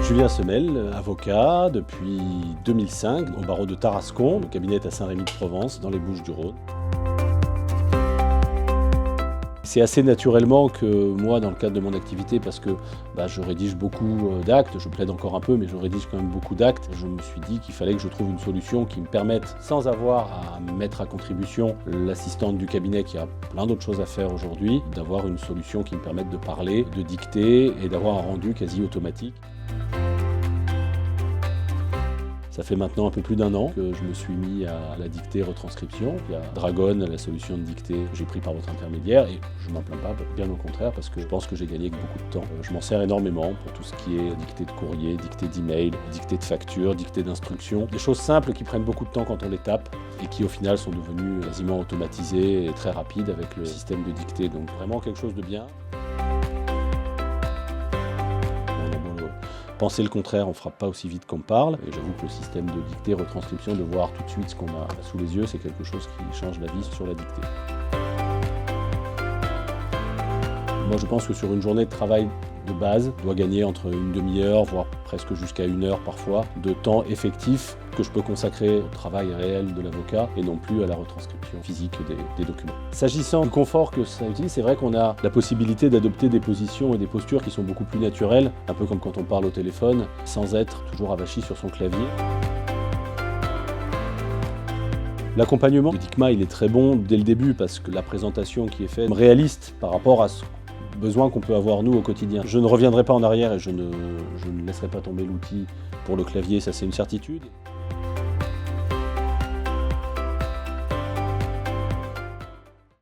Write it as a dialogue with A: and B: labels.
A: Julien Semel, avocat depuis 2005 au barreau de Tarascon. Le cabinet est à Saint-Rémy-de-Provence, dans les Bouches-du-Rhône. C'est assez naturellement que moi, dans le cadre de mon activité, parce que je rédige beaucoup d'actes, je plaide encore un peu, mais je rédige quand même beaucoup d'actes, je me suis dit qu'il fallait que je trouve une solution qui me permette, sans avoir à mettre à contribution l'assistante du cabinet qui a plein d'autres choses à faire aujourd'hui, d'avoir une solution qui me permette de parler, de dicter et d'avoir un rendu quasi automatique. Ça fait maintenant un peu plus d'1 an que je me suis mis à la dictée retranscription. Il y a Dragon, la solution de dictée que j'ai pris par votre intermédiaire, et je m'en plains pas, bien au contraire, parce que je pense que j'ai gagné beaucoup de temps. Je m'en sers énormément pour tout ce qui est dictée de courrier, dictée d'email, dictée de facture, dictée d'instructions. Des choses simples qui prennent beaucoup de temps quand on les tape et qui au final sont devenues quasiment automatisées et très rapides avec le système de dictée. Donc vraiment quelque chose de bien. Penser le contraire, on ne fera pas aussi vite qu'on parle. Et j'avoue que le système de dictée, retranscription, de voir tout de suite ce qu'on a sous les yeux, c'est quelque chose qui change la vie sur la dictée. Moi, je pense que sur une journée de travail de base, je dois gagner entre une demi-heure, voire presque jusqu'à 1 heure parfois, de temps effectif que je peux consacrer au travail réel de l'avocat et non plus à la retranscription physique des documents. S'agissant du confort que ça utilise, c'est vrai qu'on a la possibilité d'adopter des positions et des postures qui sont beaucoup plus naturelles, un peu comme quand on parle au téléphone, sans être toujours avachi sur son clavier. L'accompagnement de DICMA, il est très bon dès le début parce que la présentation qui est faite est réaliste par rapport à ce besoin qu'on peut avoir nous au quotidien. Je ne reviendrai pas en arrière et je ne laisserai pas tomber l'outil pour le clavier, ça c'est une certitude.